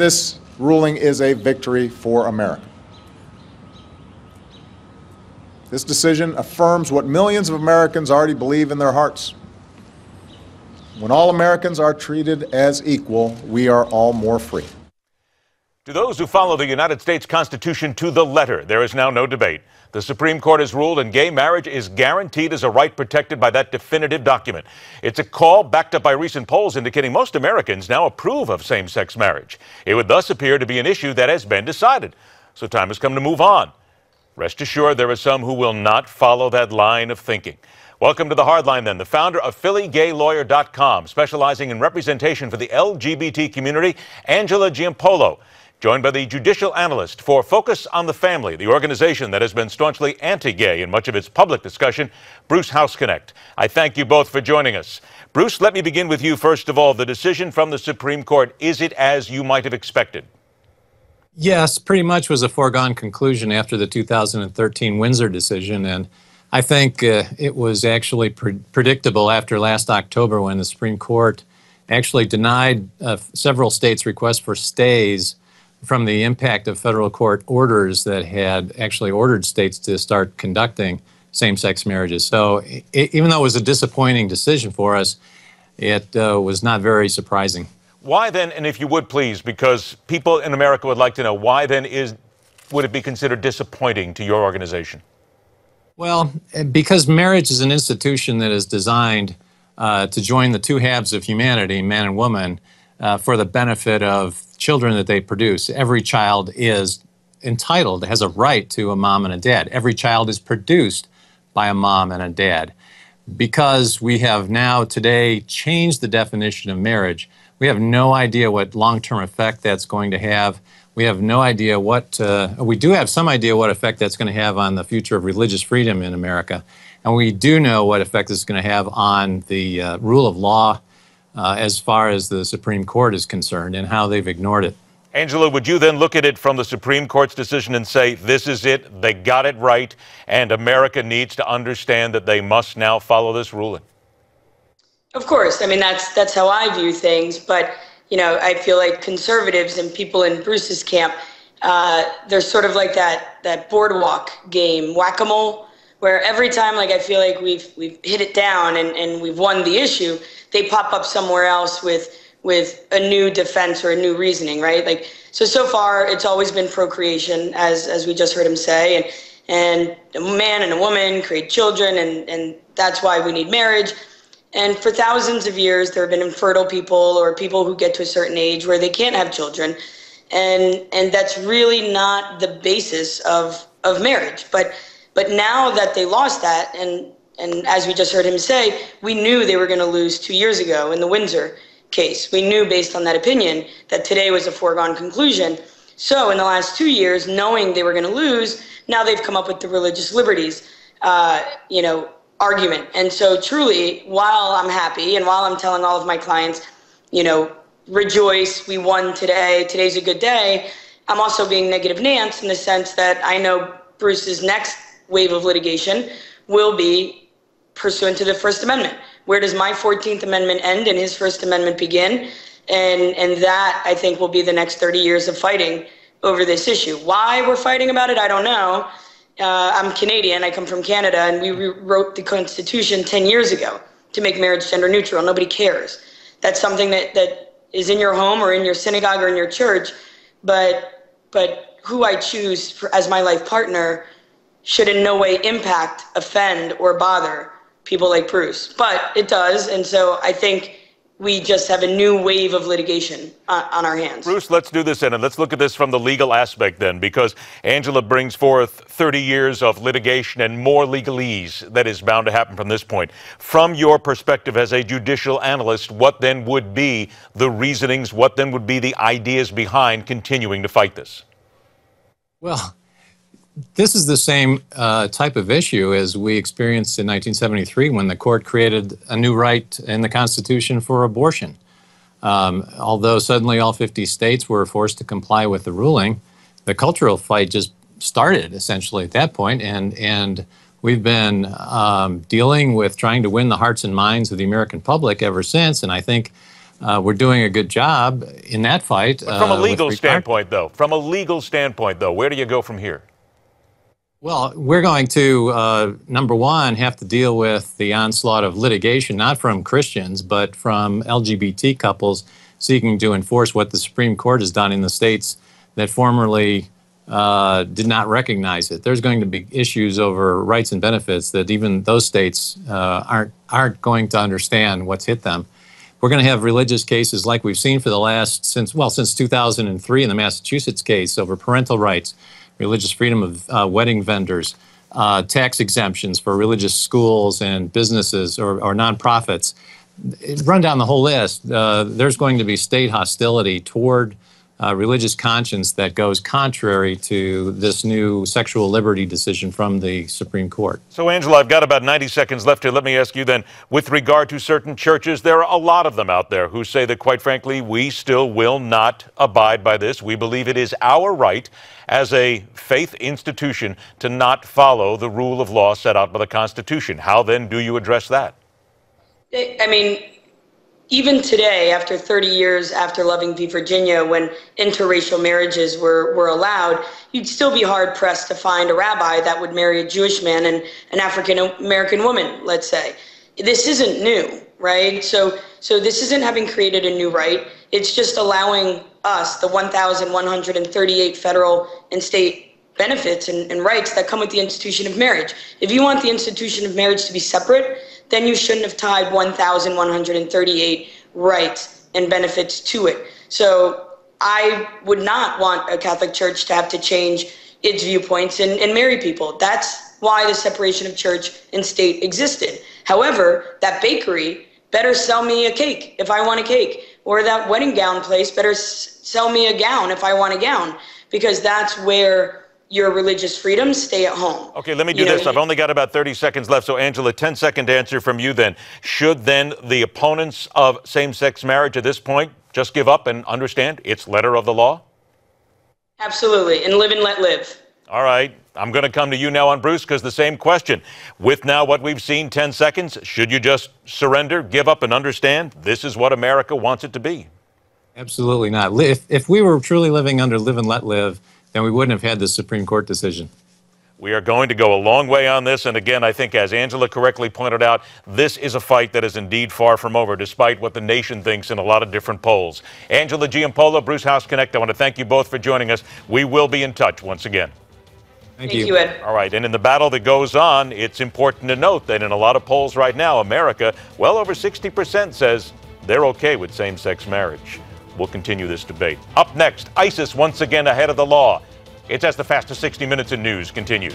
This ruling is a victory for America. This decision affirms what millions of Americans already believe in their hearts. When all Americans are treated as equal, we are all more free. To those who follow the United States Constitution to the letter, there is now no debate. The Supreme Court has ruled and gay marriage is guaranteed as a right protected by that definitive document. It's a call backed up by recent polls indicating most Americans now approve of same-sex marriage. It would thus appear to be an issue that has been decided. So time has come to move on. Rest assured, there are some who will not follow that line of thinking. Welcome to the Hardline, then. The founder of PhillyGayLawyer.com, specializing in representation for the LGBT community, Angela Giampolo, joined by the Judicial analyst for Focus on the Family, the organization that has been staunchly anti-gay in much of its public discussion, Bruce Hausknecht. I thank you both for joining us. Bruce, let me begin with you first of all. The decision from the Supreme Court, is it as you might have expected? Yes, pretty much was a foregone conclusion after the 2013 Windsor decision, and I think it was actually predictable after last October when the Supreme Court actually denied several states' requests for stays from the impact of federal court orders that had actually ordered states to start conducting same-sex marriages. So even though it was a disappointing decision for us, it was not very surprising. Why then, and if you would please, because people in America would like to know, why then would it be considered disappointing to your organization? Well, because marriage is an institution that is designed to join the two halves of humanity, man and woman, for the benefit of children that they produce. Every child is entitled, has a right to a mom and a dad. Every child is produced by a mom and a dad. Because we have now today changed the definition of marriage, we have no idea what long-term effect that's going to have. We have no idea what, we do have some idea what effect that's going to have on the future of religious freedom in America. And we do know what effect it's going to have on the rule of law as far as the Supreme Court is concerned and how they've ignored it. Angela, would you then look at it from the Supreme Court's decision and say, this is it, they got it right, and America needs to understand that they must now follow this ruling? Of course. I mean, that's how I view things. But, you know, I feel like conservatives and people in Bruce's camp, they're sort of like that boardwalk game, whack-a-mole, where every time, like, I feel like we've hit it down and we've won the issue, they pop up somewhere else with a new defense or a new reasoning, right? Like, so far it's always been procreation, as we just heard him say, and a man and a woman create children, and that's why we need marriage. And for thousands of years, there have been infertile people or people who get to a certain age where they can't have children, and that's really not the basis of marriage. But now that they lost that, and as we just heard him say, we knew they were going to lose 2 years ago in the Windsor case. We knew based on that opinion that today was a foregone conclusion. So in the last 2 years, knowing they were going to lose, now they've come up with the religious liberties, argument. And so truly, while I'm happy and while I'm telling all of my clients, rejoice, we won today, today's a good day, I'm also being negative Nance in the sense that I know Bruce's next wave of litigation will be pursuant to the First Amendment. Where does my 14th Amendment end and his First Amendment begin? And that, I think, will be the next 30 years of fighting over this issue. Why we're fighting about it, I don't know. I'm Canadian, I come from Canada, and we rewrote the Constitution 10 years ago to make marriage gender neutral. Nobody cares. That's something that is in your home or in your synagogue or in your church, but who I choose as my life partner should in no way impact, offend, or bother people like Bruce. But it does, and so I think we just have a new wave of litigation on our hands. Bruce, let's do this then, and let's look at this from the legal aspect then, because Angela brings forth 30 years of litigation and more legalese that is bound to happen from this point. From your perspective as a judicial analyst, what then would be the reasonings, what then would be the ideas behind continuing to fight this? Well, this is the same type of issue as we experienced in 1973 when the court created a new right in the Constitution for abortion. Although suddenly all 50 states were forced to comply with the ruling, the cultural fight just started essentially at that point, and we've been dealing with trying to win the hearts and minds of the American public ever since. And I think we're doing a good job in that fight. But from a legal standpoint, though, where do you go from here? Well, we're going to, number one, have to deal with the onslaught of litigation, not from Christians, but from LGBT couples seeking to enforce what the Supreme Court has done in the states that formerly did not recognize it. There's going to be issues over rights and benefits that even those states aren't going to understand what's hit them. We're going to have religious cases like we've seen for the last, since 2003 in the Massachusetts case over parental rights, religious freedom of wedding vendors, tax exemptions for religious schools and businesses or nonprofits. Run down the whole list. There's going to be state hostility toward religious conscience that goes contrary to this new sexual liberty decision from the Supreme Court. So, Angela, I've got about 90 seconds left here. Let me ask you then, with regard to certain churches, there are a lot of them out there who say that, quite frankly, we still will not abide by this. We believe it is our right as a faith institution to not follow the rule of law set out by the Constitution. How then do you address that? I mean, even today, after 30 years after Loving v. Virginia, when interracial marriages were allowed, you'd still be hard-pressed to find a rabbi that would marry a Jewish man and an African-American woman, let's say. This isn't new, right? So this isn't having created a new right. It's just allowing us the 1,138 federal and state benefits and rights that come with the institution of marriage. If you want the institution of marriage to be separate, then you shouldn't have tied 1,138 rights and benefits to it. So I would not want a Catholic Church to have to change its viewpoints and marry people. That's why the separation of church and state existed. However, that bakery better sell me a cake if I want a cake, or that wedding gown place better sell me a gown if I want a gown, because that's where your religious freedoms stay at home. Okay, let me do this. I've only got about 30 seconds left. So, Angela, 10-second answer from you then. Should then the opponents of same-sex marriage at this point just give up and understand it's letter of the law? Absolutely, and live and let live. All right. I'm going to come to you now on Bruce, because the same question. With now what we've seen, 10 seconds, should you just surrender, give up, and understand this is what America wants it to be? Absolutely not. If we were truly living under live and let live, then we wouldn't have had this Supreme Court decision. We are going to go a long way on this. And again, I think, as Angela correctly pointed out, this is a fight that is indeed far from over, despite what the nation thinks in a lot of different polls. Angela Giampolo, Bruce Hausknecht, I want to thank you both for joining us. We will be in touch once again. Thank you. Ed. All right. And in the battle that goes on, it's important to note that in a lot of polls right now, America, well over 60% says they're okay with same-sex marriage. We'll continue this debate. Up next, ISIS once again ahead of the law. It's as the fastest 60 minutes in news continues.